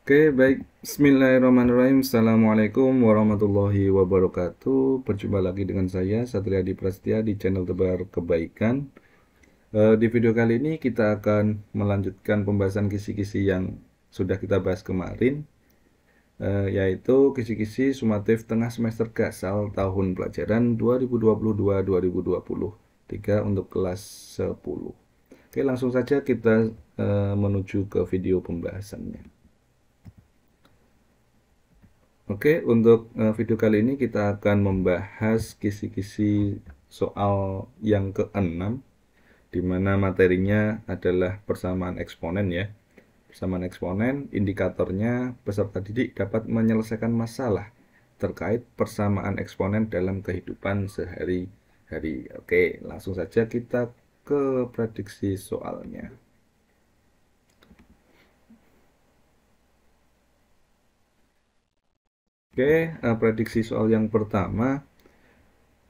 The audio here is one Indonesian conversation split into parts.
Oke, baik. Bismillahirrahmanirrahim. Assalamualaikum warahmatullahi wabarakatuh. Berjumpa lagi dengan saya, Satria Adi Prasetya, di channel Tebar Kebaikan. Di video kali ini kita akan melanjutkan pembahasan kisi-kisi yang sudah kita bahas kemarin, yaitu kisi-kisi sumatif tengah semester Gasal tahun pelajaran 2022-2023 untuk kelas 10. Oke, langsung saja kita menuju ke video pembahasannya. Oke, untuk video kali ini kita akan membahas kisi-kisi soal yang keenam, di mana materinya adalah persamaan eksponen ya. Persamaan eksponen, indikatornya peserta didik dapat menyelesaikan masalah terkait persamaan eksponen dalam kehidupan sehari-hari. Oke, langsung saja kita ke prediksi soalnya. Oke, prediksi soal yang pertama.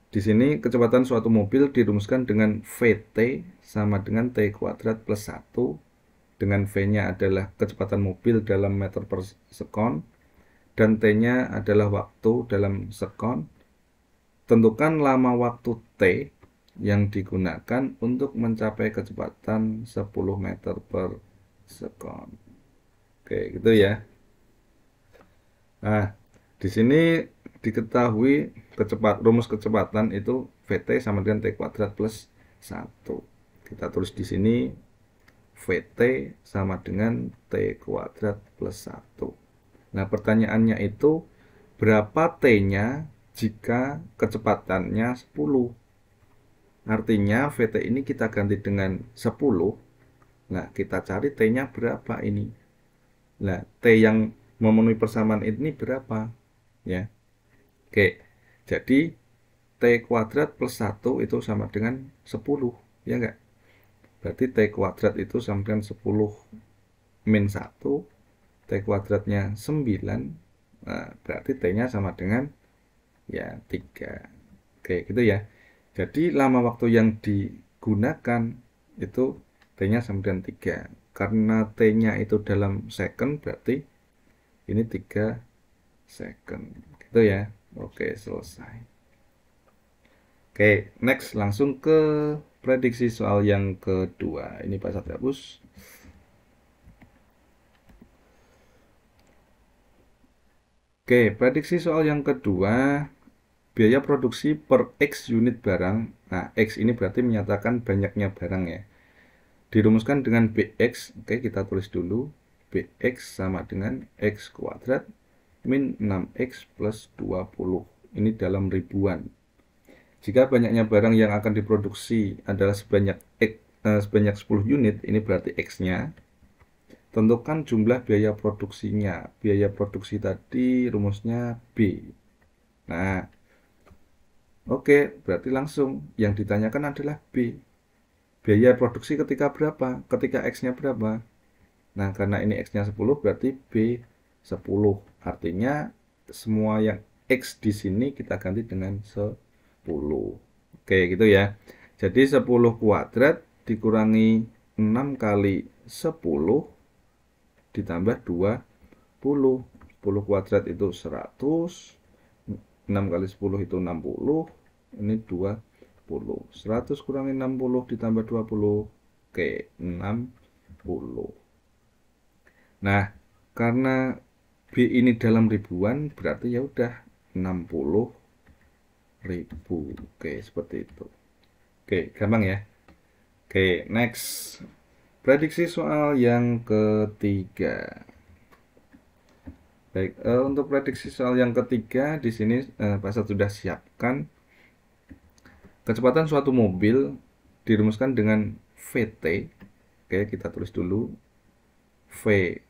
Di sini kecepatan suatu mobil dirumuskan dengan Vt sama dengan T kuadrat plus 1, dengan V-nya adalah kecepatan mobil dalam meter per sekon, dan T-nya adalah waktu dalam sekon. Tentukan lama waktu T yang digunakan untuk mencapai kecepatan 10 meter per sekon. Oke, gitu ya. Nah, di sini diketahui rumus kecepatan itu Vt sama dengan T kuadrat plus 1. Kita tulis di sini Vt sama dengan T kuadrat plus 1. Nah, pertanyaannya itu berapa T-nya jika kecepatannya 10? Artinya Vt ini kita ganti dengan 10. Nah, kita cari T-nya berapa ini. Nah, T yang memenuhi persamaan ini berapa? Ya. Oke, jadi T kuadrat plus 1 itu sama dengan 10, ya enggak? Berarti T kuadrat itu sama dengan 10 min 1, T kuadratnya 9, nah, berarti T-nya sama dengan ya 3. Oke, gitu ya. Jadi lama waktu yang digunakan itu T-nya sama dengan 3. Karena T-nya itu dalam second, berarti ini 3 second. Gitu ya. Oke, selesai. Oke, next langsung ke prediksi soal yang kedua. Ini Pak Satrabus. Oke, prediksi soal yang kedua, biaya produksi per X unit barang. Nah, X ini berarti menyatakan banyaknya barang ya. Dirumuskan dengan BX. Oke, kita tulis dulu. BX sama dengan X kuadrat min 6X plus 20. Ini dalam ribuan. Jika banyaknya barang yang akan diproduksi adalah sebanyak 10 unit, ini berarti X-nya. Tentukan jumlah biaya produksinya. Biaya produksi tadi rumusnya B. Nah, oke, berarti langsung yang ditanyakan adalah B. Biaya produksi ketika berapa? Ketika X-nya berapa? Nah, karena ini X-nya 10, berarti B 10. Artinya semua yang X di sini kita ganti dengan 10. Oke, gitu ya. Jadi 10 kuadrat dikurangi 6 kali 10 ditambah 20. 10 kuadrat itu 100. 6 kali 10 itu 60. Ini 20. 100 kurangi 60 ditambah 20. Oke, 60. Nah, karena B ini dalam ribuan, berarti ya udah 60 ribu. Oke, seperti itu. Oke, gampang ya. Oke, next. Prediksi soal yang ketiga. Baik, untuk prediksi soal yang ketiga di sini Pak Sat sudah siapkan kecepatan suatu mobil dirumuskan dengan Vt. Oke, kita tulis dulu. Vt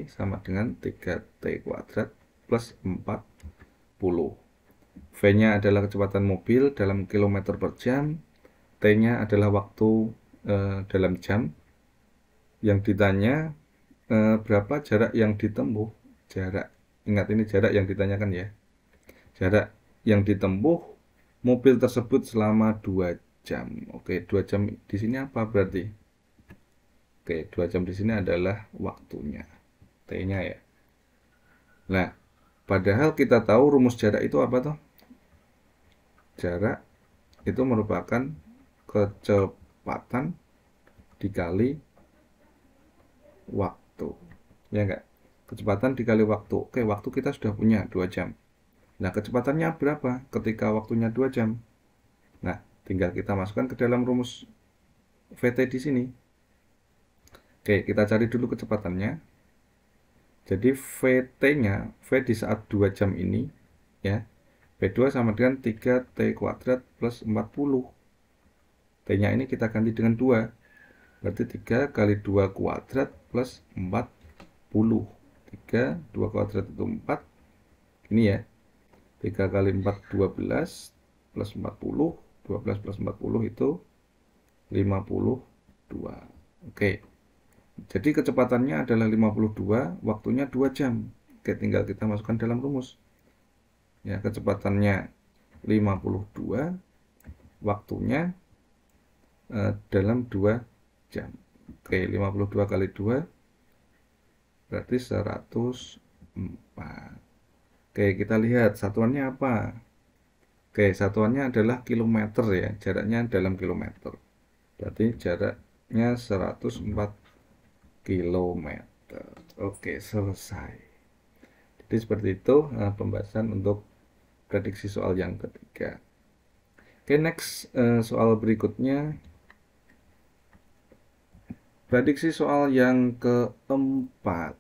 sama dengan 3T kuadrat plus 40. V-nya adalah kecepatan mobil dalam kilometer per jam. T-nya adalah waktu dalam jam. Yang ditanya berapa jarak yang ditempuh. Jarak, ingat ini jarak yang ditanyakan ya. Jarak yang ditempuh mobil tersebut selama 2 jam. Oke, 2 jam di sini apa berarti? Oke, 2 jam di sini adalah waktunya. T-nya ya. Nah, padahal kita tahu rumus jarak itu apa toh? Jarak itu merupakan kecepatan dikali waktu. Ya enggak? Kecepatan dikali waktu. Oke, waktu kita sudah punya 2 jam. Nah, kecepatannya berapa ketika waktunya 2 jam? Nah, tinggal kita masukkan ke dalam rumus VT di sini. Oke, kita cari dulu kecepatannya. Jadi VT-nya, V di saat 2 jam ini, ya, V2 sama dengan 3T kuadrat plus 40. T-nya ini kita ganti dengan 2. Berarti 3 kali 2 kuadrat plus 40. 3, 2 kuadrat itu 4. Ini ya, 3 kali 4, 12 plus 40. 12 plus 40 itu 52. Oke, jadi kecepatannya adalah 52, waktunya 2 jam. Oke, tinggal kita masukkan dalam rumus. Ya, kecepatannya 52, waktunya dalam 2 jam. Oke, 52 kali 2 berarti 104. Oke, kita lihat satuannya apa. Oke, satuannya adalah kilometer ya, jaraknya dalam kilometer. Berarti jaraknya 104 kilometer. Oke, selesai. Jadi seperti itu pembahasan untuk prediksi soal yang ketiga. Oke, next soal berikutnya. Prediksi soal yang keempat.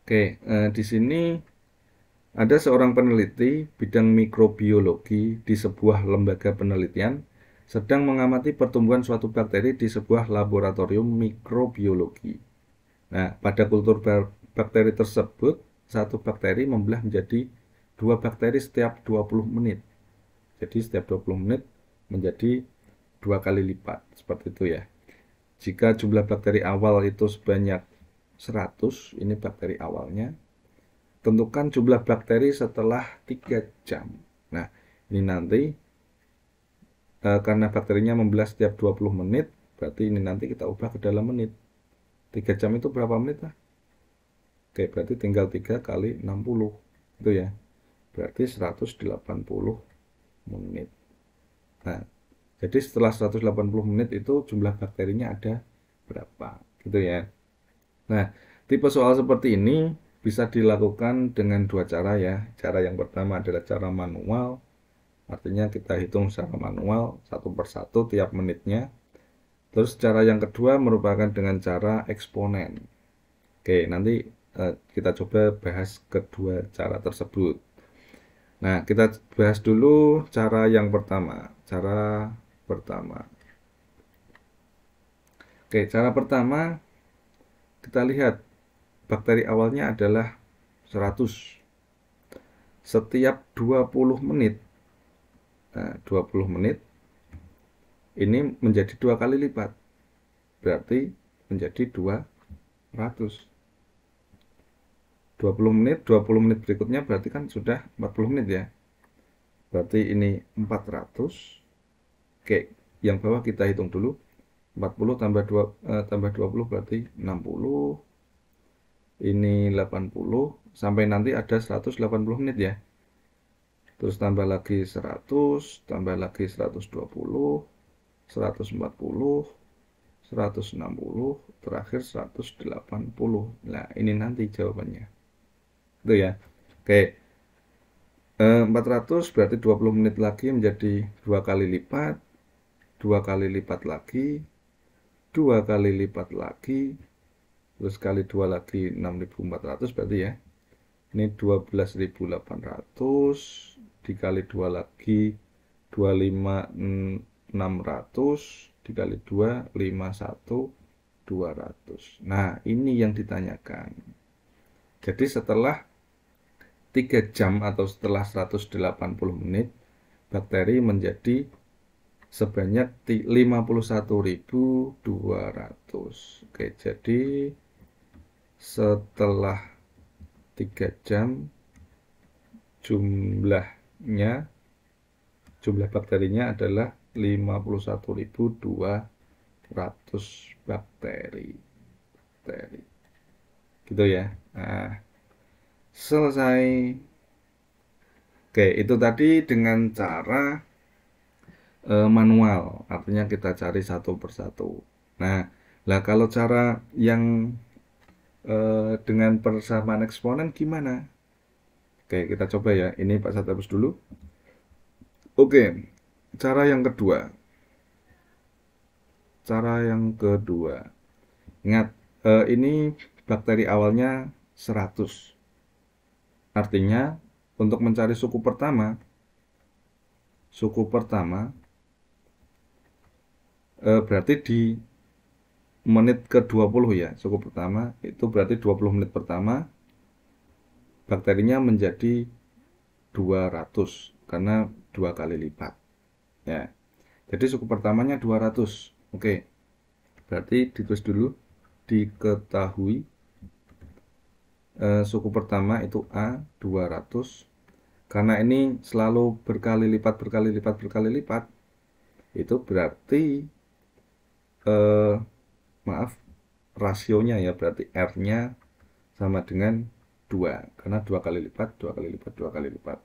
Oke, di sini ada seorang peneliti bidang mikrobiologi di sebuah lembaga penelitian sedang mengamati pertumbuhan suatu bakteri di sebuah laboratorium mikrobiologi. Nah, pada kultur bakteri tersebut, satu bakteri membelah menjadi 2 bakteri setiap 20 menit. Jadi setiap 20 menit menjadi 2 kali lipat. Seperti itu ya. Jika jumlah bakteri awal itu sebanyak 100, ini bakteri awalnya, tentukan jumlah bakteri setelah 3 jam. Nah, ini nanti karena bakterinya membelah setiap 20 menit, berarti ini nanti kita ubah ke dalam menit. 3 jam itu berapa menit lah? Oke, berarti tinggal 3 kali 60. Itu ya. Berarti 180 menit. Nah, jadi setelah 180 menit itu jumlah bakterinya ada berapa? Gitu ya. Nah, tipe soal seperti ini bisa dilakukan dengan 2 cara ya. Cara yang pertama adalah cara manual. Artinya kita hitung secara manual satu persatu tiap menitnya. Terus cara yang kedua merupakan dengan cara eksponen. Oke, nanti kita coba bahas kedua cara tersebut. Nah, kita bahas dulu cara yang pertama. Cara pertama. Oke, cara pertama kita lihat bakteri awalnya adalah 100. Setiap 20 menit. Nah, 20 menit ini menjadi 2 kali lipat. Berarti menjadi 200. 20 menit, 20 menit berikutnya berarti kan sudah 40 menit ya. Berarti ini 400. Oke, yang bawah kita hitung dulu. 40 tambah 20 berarti 60. Ini 80 sampai nanti ada 180 menit ya. Terus tambah lagi 100, tambah lagi 120, 140, 160, terakhir 180. Nah, ini nanti jawabannya. Itu ya. Oke. 400 berarti 20 menit lagi menjadi 2 kali lipat, 2 kali lipat lagi, 2 kali lipat lagi, terus kali 2 lagi 6.400 berarti ya. Ini 12.800 dikali 2 lagi 25.600 dikali 2 51.200. Nah, ini yang ditanyakan. Jadi setelah 3 jam atau setelah 180 menit, bakteri menjadi sebanyak 51.200. Oke, jadi setelah 3 jam jumlah bakterinya adalah 51.200 bakteri. Gitu ya. Nah, selesai. Oke, itu tadi dengan cara manual, artinya kita cari satu persatu. Nah, lah kalau cara yang dengan persamaan eksponen gimana? Oke, kita coba ya. Ini Pak Sat hapus dulu. Oke, cara yang kedua. Cara yang kedua. Ingat, ini bakteri awalnya 100. Artinya, untuk mencari suku pertama berarti di menit ke-20 ya. Suku pertama itu berarti 20 menit pertama bakterinya menjadi 200 karena 2 kali lipat. Ya. Jadi suku pertamanya 200. Oke. Berarti ditulis dulu, diketahui suku pertama itu A 200. Karena ini selalu berkali lipat, itu berarti maaf, rasionya ya, berarti R-nya sama dengan 2. Karena 2 kali lipat, 2 kali lipat, 2 kali lipat.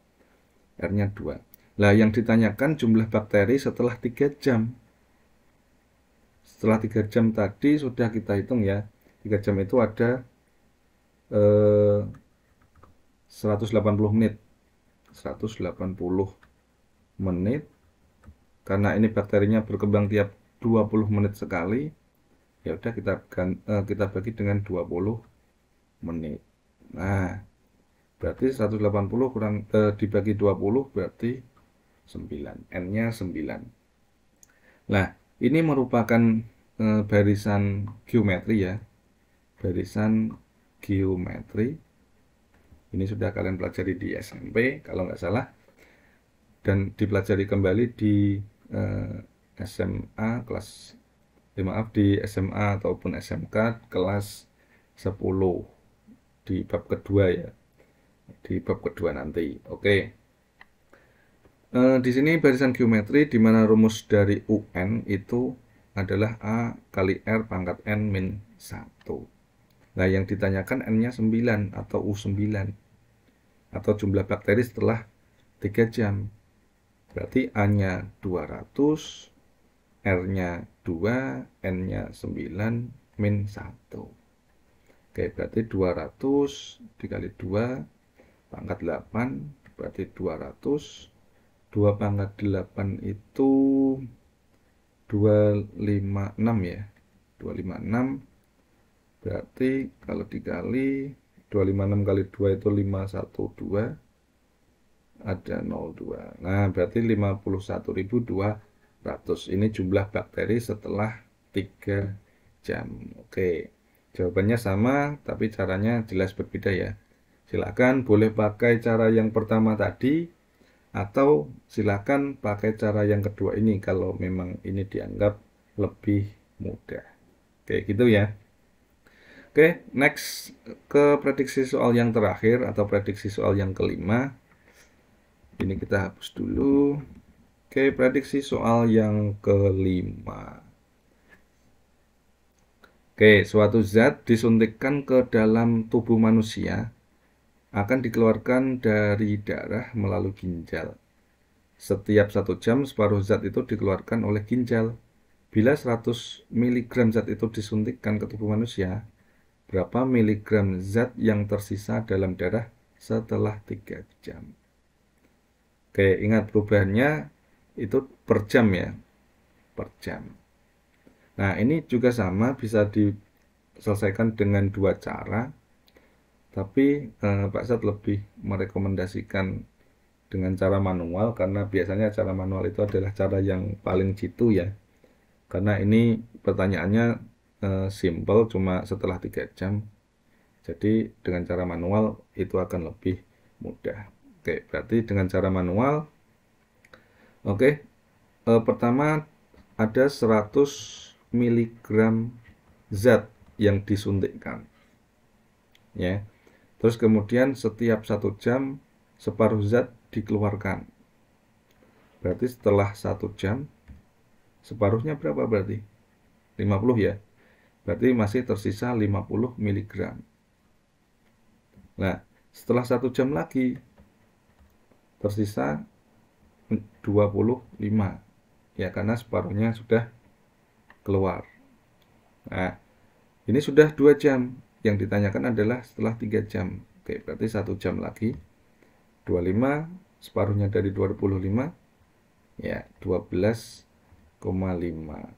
R-nya 2. Lah yang ditanyakan jumlah bakteri setelah 3 jam. Setelah 3 jam tadi sudah kita hitung ya. 3 jam itu ada 180 menit. 180 menit. Karena ini bakterinya berkembang tiap 20 menit sekali. Ya udah kita bagi dengan 20 menit. Nah, berarti 180 dibagi 20 berarti 9. N-nya 9. Nah, ini merupakan barisan geometri ya. Barisan geometri. Ini sudah kalian pelajari di SMP kalau nggak salah. Dan dipelajari kembali di SMA kelas maaf, di SMA ataupun SMK kelas 10 di bab kedua ya. Di bab kedua nanti. Oke. Di sini barisan geometri di mana rumus dari UN itu adalah A kali R pangkat N min 1. Nah, yang ditanyakan N-nya 9 atau U9. Atau jumlah bakteri setelah 3 jam. Berarti A-nya 200, R-nya 2, N-nya 9, min 1. Oke, berarti 200 dikali 2 pangkat 8, berarti 200. 2 pangkat 8 itu 256 ya. 256 berarti kalau dikali 256 kali 2 itu 512, ada 02. Nah, berarti 51.200. Ini jumlah bakteri setelah 3 jam. Oke. Jawabannya sama, tapi caranya jelas berbeda ya. Silakan boleh pakai cara yang pertama tadi atau silakan pakai cara yang kedua ini kalau memang ini dianggap lebih mudah. Oke, gitu ya. Oke, next ke prediksi soal yang terakhir atau prediksi soal yang kelima. Ini kita hapus dulu. Oke, prediksi soal yang kelima. Oke, suatu zat disuntikkan ke dalam tubuh manusia akan dikeluarkan dari darah melalui ginjal. Setiap 1 jam separuh zat itu dikeluarkan oleh ginjal. Bila 100 mg zat itu disuntikkan ke tubuh manusia, berapa miligram zat yang tersisa dalam darah setelah 3 jam? Oke, ingat perubahannya itu per jam ya, per jam. Nah, ini juga sama, bisa diselesaikan dengan 2 cara, tapi Pak Sat lebih merekomendasikan dengan cara manual, karena biasanya cara manual itu adalah cara yang paling jitu ya. Karena ini pertanyaannya simple, cuma setelah 3 jam. Jadi dengan cara manual itu akan lebih mudah. Oke, berarti dengan cara manual. Oke, pertama ada 100 mg zat yang disuntikkan. Ya. Terus kemudian setiap 1 jam separuh zat dikeluarkan. Berarti setelah 1 jam separuhnya berapa berarti? 50 ya. Berarti masih tersisa 50 mg. Nah, setelah 1 jam lagi tersisa 25 ya, karena separuhnya sudah keluar. Nah, ini sudah 2 jam. Yang ditanyakan adalah setelah 3 jam. Oke, berarti 1 jam lagi. 25 separuhnya dari 25 ya 12,5.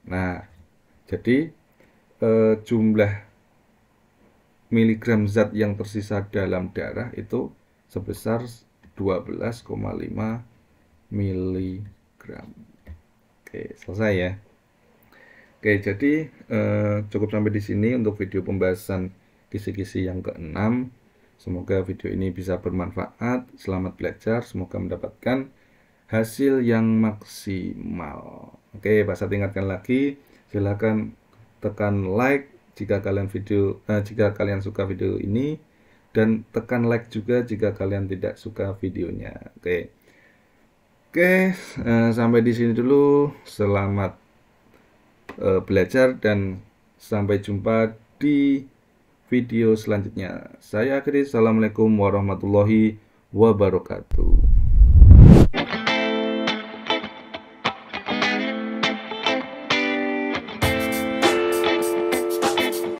Nah, jadi jumlah miligram zat yang tersisa dalam darah itu sebesar 12,5 miligram. Oke, selesai ya. Oke, jadi cukup sampai di sini untuk video pembahasan kisi-kisi yang ke-6. Semoga video ini bisa bermanfaat. Selamat belajar, semoga mendapatkan hasil yang maksimal. Oke, Pak Sat ingatkan lagi, silakan tekan like jika kalian suka video ini, dan tekan like juga jika kalian tidak suka videonya. Oke, sampai di sini dulu. Selamat belajar dan sampai jumpa di video selanjutnya. Saya akhiri. Assalamualaikum warahmatullahi wabarakatuh.